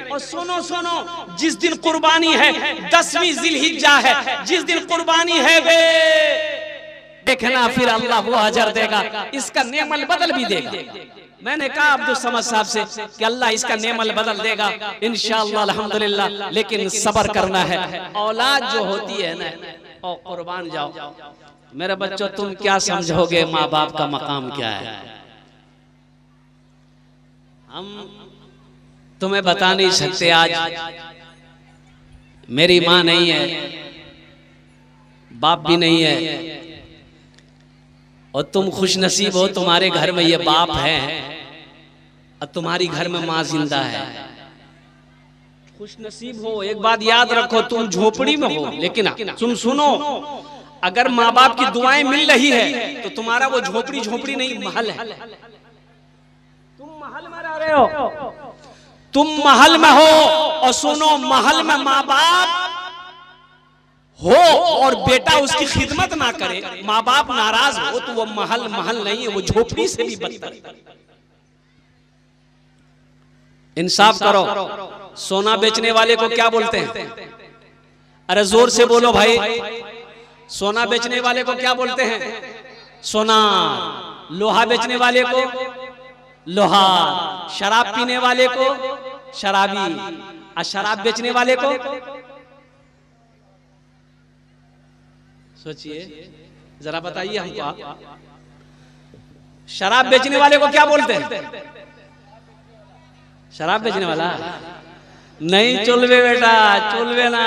और सुनो सुनो, जिस दिन कुर्बानी है 10वीं जिलहिज्जा है, जिस दिन कुर्बानी है वे देखना, फिर अल्लाह वो अजर देगा, इसका नेमल बदल भी देगा। मैंने कहा अब्दुल समद साहब से कि अल्लाह इसका नेमल बदल देगा इंशाअल्लाह अल्हम्दुलिल्लाह, लेकिन सब्र करना है। औलाद जो होती है ना, और कुर्बान जाओ मेरे बच्चों, तुम क्या समझोगे माँ बाप का मकाम क्या है? हम तुम्हें बता नहीं सकते। आज मेरी माँ नहीं है, बाप भी नहीं है, और तुम खुश नसीब हो, तुम्हारे घर में ये बाप है और तुम्हारी घर में माँ जिंदा है। खुश नसीब हो। एक बात याद रखो, तुम झोपड़ी में हो, लेकिन तुम सुनो, अगर माँ बाप की दुआएं मिल रही है तो तुम्हारा वो झोपड़ी झोपड़ी नहीं, महल है। तुम महल में रह रहे हो, तुम महल में हो, और सुनो, महल में माँ बाप हो और बेटा उसकी खिदमत ना करे, माँ बाप नाराज हो, तो वो महल महल नहीं है, वो झोपड़ी से भी बदतर है। इंसाफ करो। सोना बेचने वाले को क्या बोलते हैं? अरे जोर से बोलो भाई, सोना बेचने वाले को क्या बोलते हैं? सोनार। लोहा बेचने वाले को लोहार। शराब पीने वाले को शराबी। और शराब बेचने वाले को, सोचिए जरा, बताइए हमको, शराब बेचने वाले को क्या बोलते हैं? शराब बेचने वाला नहीं, चुलवे बेटा, चुलवे ना,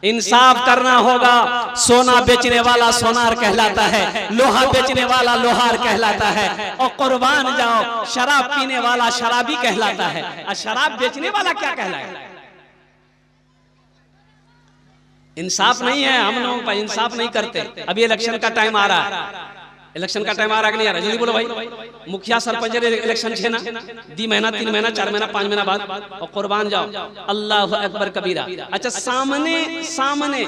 इंसाफ करना होगा। सोना बेचने वाला सोनार कहलाता है, लोहा बेचने वाला लोहार कहलाता है, और कुर्बान जाओ, शराब पीने वाला शराबी कहलाता है, और शराब बेचने वाला क्या कहलाएगा? इंसाफ नहीं है, हम लोगों का इंसाफ नहीं करते। अभी इलेक्शन का टाइम आ रहा है, इलेक्शन का टाइम आ रहा है कि नहीं आ रहा? जल्दी बोलो भाई। मुखिया सरपंच इलेक्शन है ना, 2 महीना 3 महीना 4 महीना 5 महीना बाद, और कुर्बान जाओ, अल्लाह अकबर कबीरा। अच्छा, सामने सामने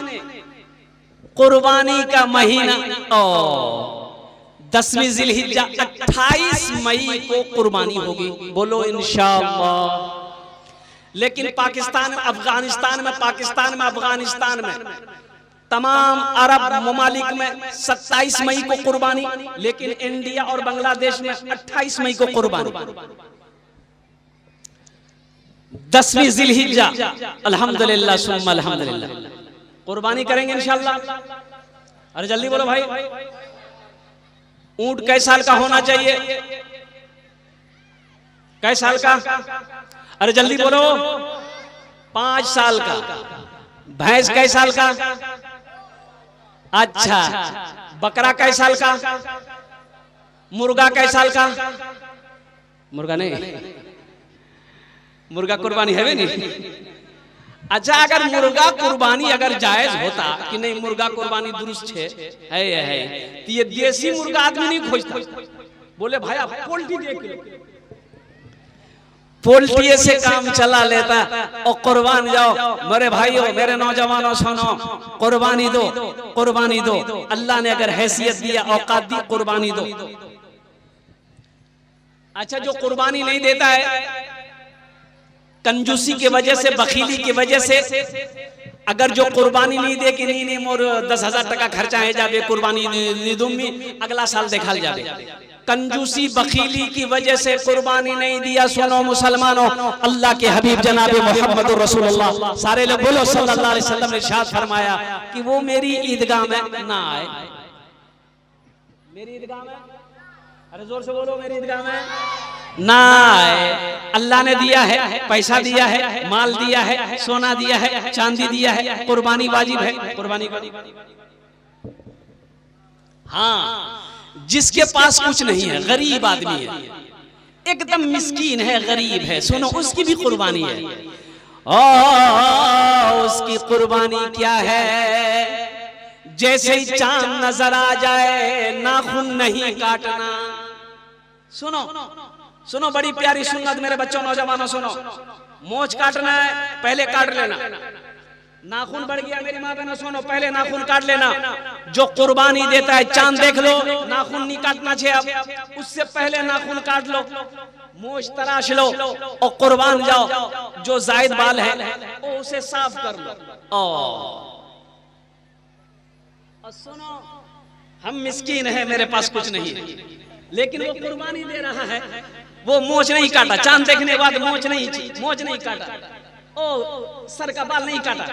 कुर्बानी का महीना, 10वीं जिलहिज्जा 28 मई को कुर्बानी होगी, बोलो इंशाअल्लाह। लेकिन पाकिस्तान, अफगानिस्तान में, पाकिस्तान में, अफगानिस्तान में, तमाम अरब ममालिक में 27 मई को कुर्बानी, लेकिन इंडिया और बांग्लादेश में 28 मई को कुर्बानी। 10वीं जिलहिज्जा अल्हम्दुलिल्लाह सुम्मा अल्हम्दुलिल्लाह कुर्बानी करेंगे इंशाअल्लाह। अरे जल्दी बोलो भाई, ऊंट कै साल का होना चाहिए? कै साल का? अरे जल्दी बोलो। 5 साल का। भैंस कै साल का? अच्छा। बकरा कै साल का? मुर्गा कै साल का? मुर्गा नहीं, मुर्गा कुर्बानी है भी नहीं। अच्छा, अगर मुर्गा कुर्बानी अगर जायज होता कि नहीं, मुर्गा कुर्बानी दुरुस्त है, तो ये देसी मुर्गा आदमी नहीं खोजता। बोले भाई आप पोल्ट्री देख लो, पोल्ट्री से काम चला लेता, और कुर्बान जाओ। मेरे भाइयों, मेरे नौजवानों, सुनो, कुर्बानी दो, कुर्बानी दो। अल्लाह ने अगर हैसियत दिया, औकात दी, कुर्बानी दो। अच्छा, जो कुर्बानी नहीं देता है, कंजूसी की वजह से, बखीली की वजह से, अगर जो कुर्बानी नहीं दे कि नहीं मोर 10,000 टका खर्चा है जाबे, कुर्बानी नहीं दूंगी, अगला साल देखा जाबे, कंजूसी बखीली की वजह से कुर्बानी नहीं दिया। सुनो मुसलमानों, अल्लाह के हबीब जनाब मोहम्मद रसूलुल्लाह, सारे लोग बोलो सल्लल्लाहु अलैहि वसल्लम ने इरशाद फरमाया कि वो मेरी ईदगाह में ना आए। मेरी ईदगाह में, अरे जोर से बोलो, मेरी ईदगाह में ना आए। अल्लाह ने दिया है, पैसा दिया है, माल दिया है, सोना दिया है, चांदी दिया है, कुर्बानी वाजिब है, कुर्बानी वाजिब। हाँ, जिसके पास कुछ नहीं है, गरीब आदमी है, एकदम मिस्कीन है, गरीब है, सुनो, उसकी भी कुर्बानी है। उसकी कुर्बानी क्या है? जैसे ही चांद नजर आ जाए, नाखून नहीं काटना। सुनो सुनो, बड़ी प्यारी सुन्नत मेरे बच्चों, नौजवानों, सुनो, मोछ काटना है, पहले काट लेना। नाखून बढ़ गया मेरी माँ बहनों, सुनो, पहले नाखून काट लेना। जो कुर्बानी देता है, चांद देख लो, नाखून नहीं काटना चाहिए, अब उससे पहले नाखून काट लो। मोछ तराश लो और कुर्बान जाओ, जो जायद बाल है वो उसे साफ कर लो। और सुनो, हम मिस्कीन हैं, मेरे पास कुछ नहीं है, लेकिन वो कुर्बानी दे रहा है, वो मोछ नहीं काटा, चांद देखने के बाद मोछ नहीं काटा, ओ सर का बाल नहीं काटा,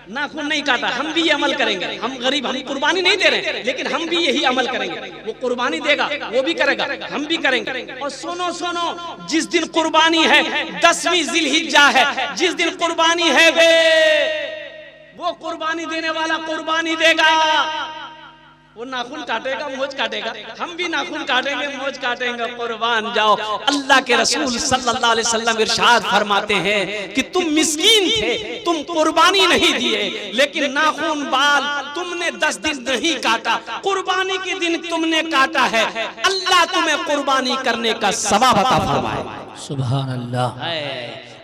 नाखून नहीं काटा। हम भी ये अमल करेंगे। हम गरीब, हम कुर्बानी नहीं दे रहे, लेकिन हम भी यही अमल करेंगे। वो कुर्बानी देगा, वो भी करेगा, हम भी करेंगे। और सुनो सुनो, जिस दिन कुर्बानी है 10वीं जिलहिज्जा है, जिस दिन कुर्बानी है वो कुर्बानी देने वाला कुर्बानी देगा। वो नाखून काटेगा, मोछ काटेगा, हम भी नाखून काटेंगे, मोछ काटेंगे, कुर्बान जाओ। अल्लाह के रसूल सल्लल्लाहु अलैहि वसल्लम इरशाद फरमाते हैं कि तुम मिस्कीन थे, तुम कुर्बानी नहीं दिए, लेकिन नाखून बाल तुमने 10 दिन नहीं काटा, कुर्बानी के दिन तुमने काटा है, अल्लाह तुम्हें कुर्बानी करने का सवाब अता फरमाएगा। सुभान अल्लाह,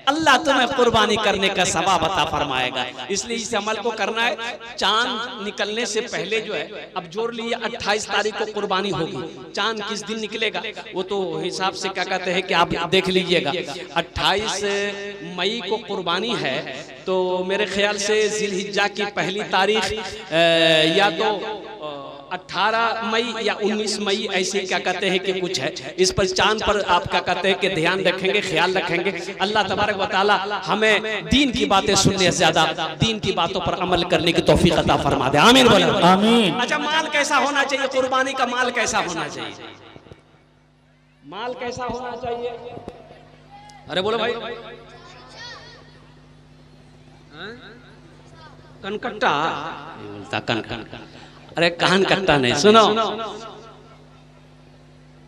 अल्लाह तुम्हें कुर्बानी करने का सवाब अता फरमाएगा। इसलिए इस अमल को करना है। चांद निकलने से पहले जो है, अब जोड़ लिए 28 तारीख को कुर्बानी होगी। चांद किस दिन निकलेगा वो तो हिसाब से क्या कहते हैं कि आप देख लीजिएगा। 28 मई को कुर्बानी है, तो मेरे ख्याल से जिलहिज्जा की पहली तारीख या तो 18 मई या 19 मई ऐसे क्या कहते हैं कि कुछ है। इस पर चांद पर आप क्या कहते हैं कि ध्यान रखेंगे, ख्याल रखेंगे। अल्लाह तबारक व तआला हमें दीन की बातें सुनने से ज्यादा दीन की बातों पर अमल करने की तौफीक अता फरमा दे। आमीन बोलो आमीन। अच्छा, माल कैसा होना चाहिए? कुर्बानी का माल कैसा होना चाहिए? माल कैसा होना चाहिए? अरे बोलो भाई। कनकट्टा बोलता, कन अरे कान कट्टा नहीं। सुनो,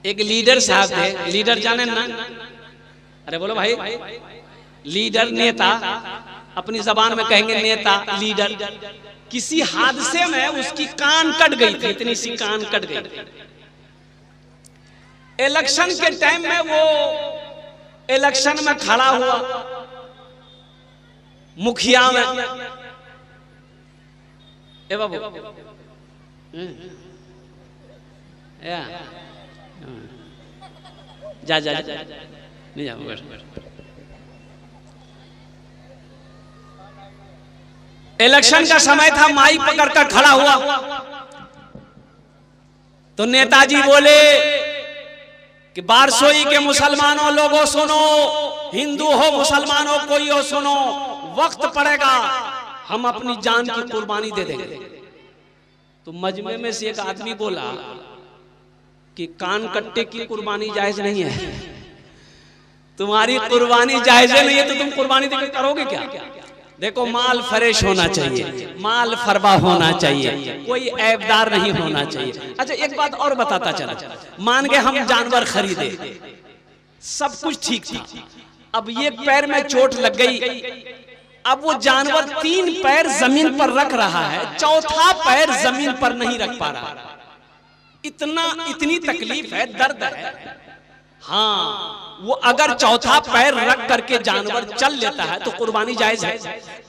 एक लीडर साहब थे, लीडर जाने ना? अरे बोलो भाई। लीडर, नेता, अपनी जबान में कहेंगे नेता, लीडर। किसी हादसे में उसकी कान कट गई थी, इतनी सी कान कट गई थी। इलेक्शन के टाइम में वो इलेक्शन में खड़ा हुआ, मुखिया में। ए बाबू जा नहीं जा। इलेक्शन का समय था, माइक पकड़कर खड़ा हुआ, तो नेताजी बोले कि बारसोई के मुसलमानों लोगों सुनो, हिंदू हो मुसलमान हो कोई हो सुनो, वक्त पड़ेगा हम अपनी जान की कुर्बानी दे देंगे। तो मजमे में से एक आदमी बोला कि कान कट्टे की कुर्बानी जायज नहीं है। तुम्हारी कुर्बानी जायज नहीं है तो तुम कुर्बानी देकर करोगे क्या? देखो, माल फ्रेश होना चाहिए, माल फरबा होना चाहिए, कोई ऐबदार नहीं होना चाहिए। अच्छा, एक बात और बताता चला, मान के हम जानवर खरीदे, सब कुछ ठीक था, अब एक पैर में चोट लग गई, अब वो जानवर 3 पैर जमीन पर रख रहा है, चौथा पैर जमीन पर नहीं रख पा रहा, इतनी तकलीफ है, दर्द है। हाँ, वो अगर चौथा पैर रख करके जानवर चल लेता है तो कुर्बानी जायज है।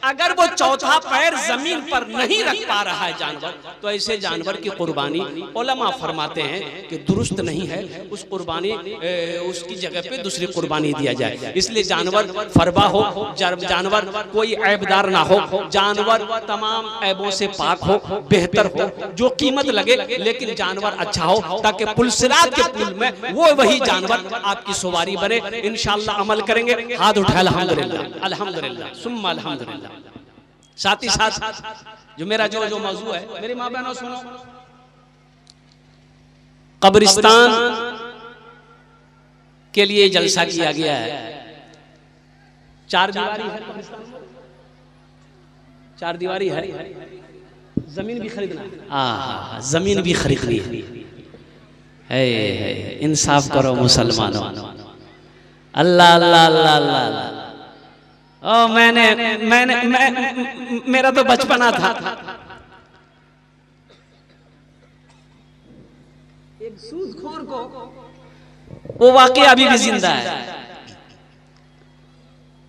अगर वो चौथा पैर जमीन पर नहीं रख पा रहा है जानवर, तो ऐसे जानवर की कुर्बानी उलमा फरमाते हैं कि दुरुस्त नहीं है, उस कुर्बानी उसकी जगह पे दूसरी कुर्बानी दिया जाए। इसलिए जानवर फरबा हो, जानवर कोई ऐबदार ना हो, जानवर तमाम ऐबों से पाक हो, बेहतर हो, जो कीमत लगे, लेकिन जानवर अच्छा हो, ताकि पुलसिरात के पुल में वो वही जानवर आपकी सवारी बने। इंशाअल्लाह अमल करेंगे। हाथ उठाए अल्हम्दुलिल्लाह, अल्हम्दुलिल्लाह, सुम्मा अल्हम्दुलिल्लाह। साथ ही साथ जो मेरा जो मौजू है, मेरी माँ बहनों सुनो, कब्रिस्तान के लिए जलसा किया गया है। 4 दीवारी है कब्रिस्तान में, 4 दीवारी है। जमीन भी खरीदना, जमीन भी खरीदनी है। इंसाफ करो मुसलमानों, अल्लाह अल्लाह अल्लाह अल्लाह। ओ मेरा तो बचपना था, एक सूदखोर को, वो वाकई अभी भी जिंदा है,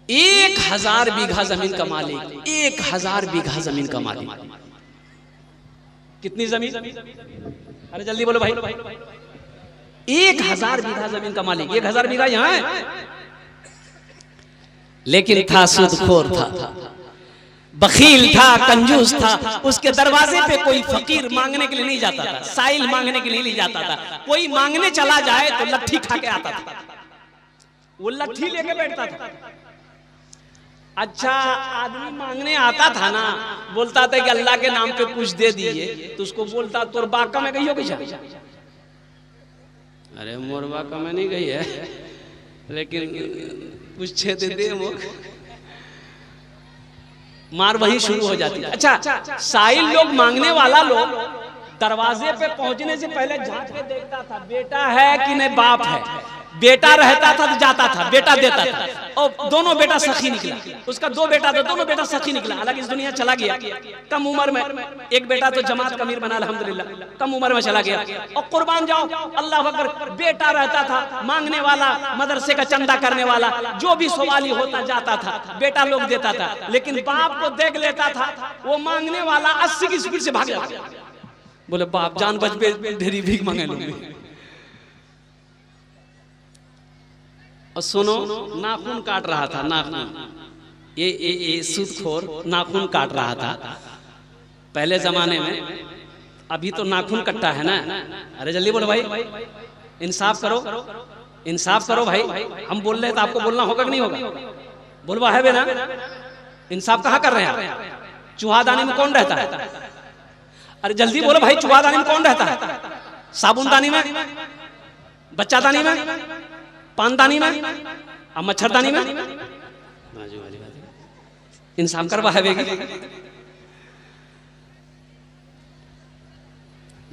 1000 बीघा जमीन का मालिक, 1000 बीघा जमीन का मालिक। कितनी जमीन? अरे जल्दी बोलो भाई। 1000 बीघा जमीन का मालिक, 1000 बीघा यहाँ है, लेकिन था सूदखोर था, बखील था, कंजूस था। उसके दरवाजे पे कोई फकीर मांगने के लिए नहीं जाता था, साइल मांगने के लिए नहीं जाता था। कोई मांगने चला जाए तो लट्ठी खा के आता था, वो लट्ठी लेके बैठता था। अच्छा आदमी मांगने आता था ना, बोलता था कि अल्लाह के नाम पे कुछ दे दीजिए, तो उसको बोलता तोर बाका में गई हो कैसा? अरे मोर बाका में नहीं गई है, लेकिन कुछ छे दे वो, मार वहीं शुरू हो जाती है। अच्छा साइल लोग, मांगने वाला लोग दरवाजे पे पहुंचने से पहले झांक के देखता था बेटा है कि नहीं, बाप है। बेटा रहता था तो जाता था, बेटा देता था, और दोनों बेटा सखी निकला। उसका 2 बेटा था, दोनों बेटा सखी निकला। हालांकि इस दुनिया चला गया कम उम्र में, एक बेटा तो जमात कमीर बना अल्हम्दुलिल्लाह, कम उम्र में चला गया। और कुर्बान जाओ, अल्लाह अकबर। बेटा रहता था मांगने वाला, मदरसे का चंदा करने वाला, जो भी सवाली होता जाता था, बेटा लोग देता था। लेकिन बाप को देख लेता था, वो मांगने वाला 80 की स्पीड से भाग जाता, बोले बाप जान बच पे ढेरी भीख मांगे लोग। और सुनो, नाखून काट रहा था, नाखून, ये सूदखोर नाखून काट रहा था पहले जमाने में। अभी तो नाखून कटता है ना। अरे जल्दी बोलो भाई, इंसाफ करो, इंसाफ करो भाई। हम बोल रहे हैं तो आपको बोलना होगा कि नहीं होगा? बोलवा है बेना, इंसाफ कहाँ कर रहे हैं आप? चूहादानी में कौन रहता है? अरे जल्दी बोलो भाई, चूहादानी में कौन रहता है? साबुनदानी में, बच्चादानी में, पानदानी में, अब मच्छरदानी में। इंसान करवा है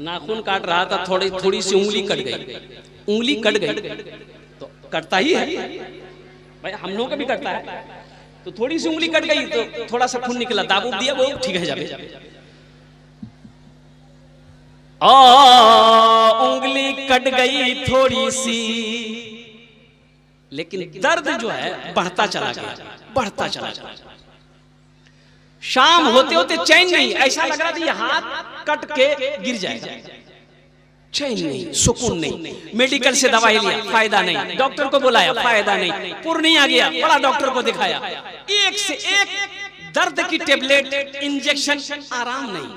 नाखून काट रहा था, थोड़ी सी उंगली कट गई, उंगली कट गई तो कटता ही है भाई, हम लोगों का भी कटता है। तो थोड़ी सी उंगली कट गई तो थोड़ा सा खून निकला, दाबूब दिया, वो ठीक है जावे। उंगली कट गई थोड़ी सी, लेकिन दर्द जो है बढ़ता चला गया, बढ़ता चला गया। शाम होते होते चैन नहीं, ऐसा लग रहा था ये हाथ कट के गिर जाएगा। चैन नहीं, सुकून नहीं। मेडिकल से दवाई लिया, फायदा नहीं। डॉक्टर को बुलाया, फायदा नहीं। पूर्णिया गया, बड़ा डॉक्टर को दिखाया, एक से एक दर्द की टेबलेट, इंजेक्शन, आराम नहीं।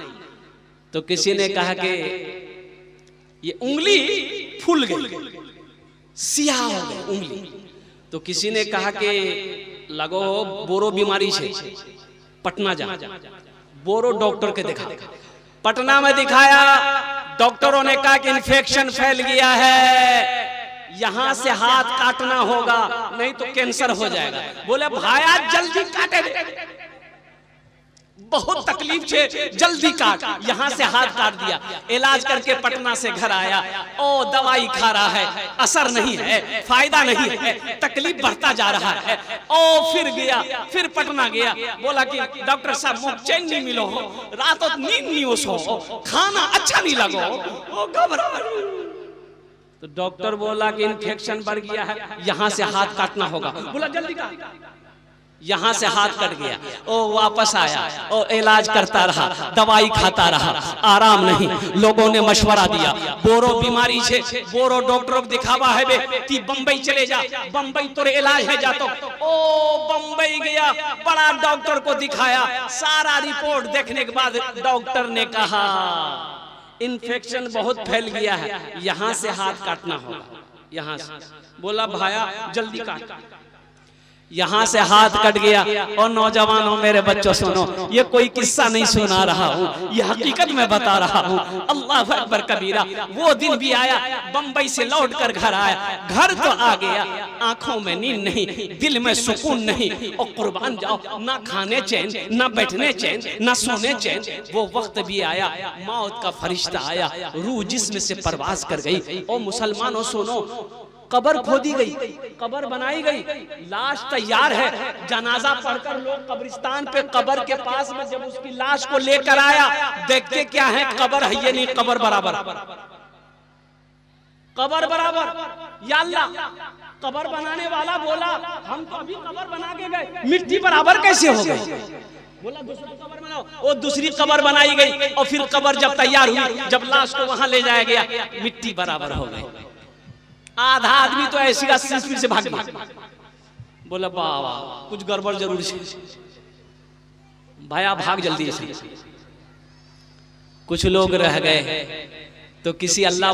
तो किसी ने कहा कि ये उंगली फूल गई, सियाह हो गई उंगली। तो किसी ने कहा कि लगो बोरो बीमारी से पटना जा, बोरो डॉक्टर के दिखा। पटना में दिखाया, डॉक्टरों ने कहा कि इन्फेक्शन फैल गया है, यहां से हाथ काटना होगा नहीं तो कैंसर हो जाएगा। बोले भाया जल्दी काटे, बहुत तकलीफ से जल्दी काट। यहां से हाथ काट दिया, इलाज करके पटना से घर आया, ओ दवाई खा रहा है, असर नहीं है, फायदा नहीं है, तकलीफ बढ़ता जा रहा है। ओ फिर गया, फिर पटना गया, बोला कि डॉक्टर साहब मुझे चैन नहीं मिलो हो, रात नींद नहीं सो, खाना अच्छा नहीं लगो, ओ घबरा। तो डॉक्टर बोला कि इन्फेक्शन बढ़ गया है, यहां से हाथ काटना होगा। बोला जल्दी काट। यहां से हाथ कट गया, ओ वापस आया, ओ इलाज करता रहा, दवाई खाता रहा, आराम नहीं। लोगों ने मशवरा दिया, बोरो बीमारी से बोरो डॉक्टर को दिखावा है बे, ती बंबई चले जा, बंबई तोरे इलाज है जातो। ओ बंबई गया, बड़ा डॉक्टर को दिखाया, सारा रिपोर्ट देखने के बाद डॉक्टर ने कहा इन्फेक्शन बहुत फैल गया है, यहां से हाथ काटना होगा, यहां से। बोला भाया जल्दी काट। यहां से हाथ कट गया। और नौजवानों, मेरे बच्चों सुनो, ये कोई किस्सा नहीं सुना रहा हूँ, ये हकीकत में बता रहा हूँ। अल्लाह अकबर कबीरा। वो दिन भी आया, बंबई से लौट कर घर आया, घर तो आ गया, आंखों में नींद नहीं, दिल में सुकून नहीं। और कुर्बान जाओ, ना खाने चैन, ना बैठने चैन, ना सोने चैन। वो वक्त भी आया, मौत का फरिश्ता आया, रूह जिस्म से परवाज कर गई। और मुसलमानों सुनो, कब्र खोदी गई, कब्र बनाई गई, लाश तैयार है। जनाजा पढ़कर लोग कब्रिस्तान पे कब्र के पास में जब उसकी लाश को लेकर आया, देखते क्या है, कब्र है ये नहीं, कब्र बराबर, कब्र बराबर। या अल्लाह, कब्र बनाने वाला बोला हम तो अभी कब्र बना के गए, मिट्टी बराबर कैसे हो गई? बोला दूसरी कब्र बनाओ। वो दूसरी कब्र बनाई गई, और फिर कब्र जब तैयार हुई, जब लाश को वहां ले जाया गया, मिट्टी बराबर हो गई। आधा आदमी तो ऐसी 80 स्पीड से भाग गया। बोला बाबा कुछ गड़बड़ जरूर है भाई, आप भाग जल्दी से। कुछ लोग रह गए तो किसी अल्लाह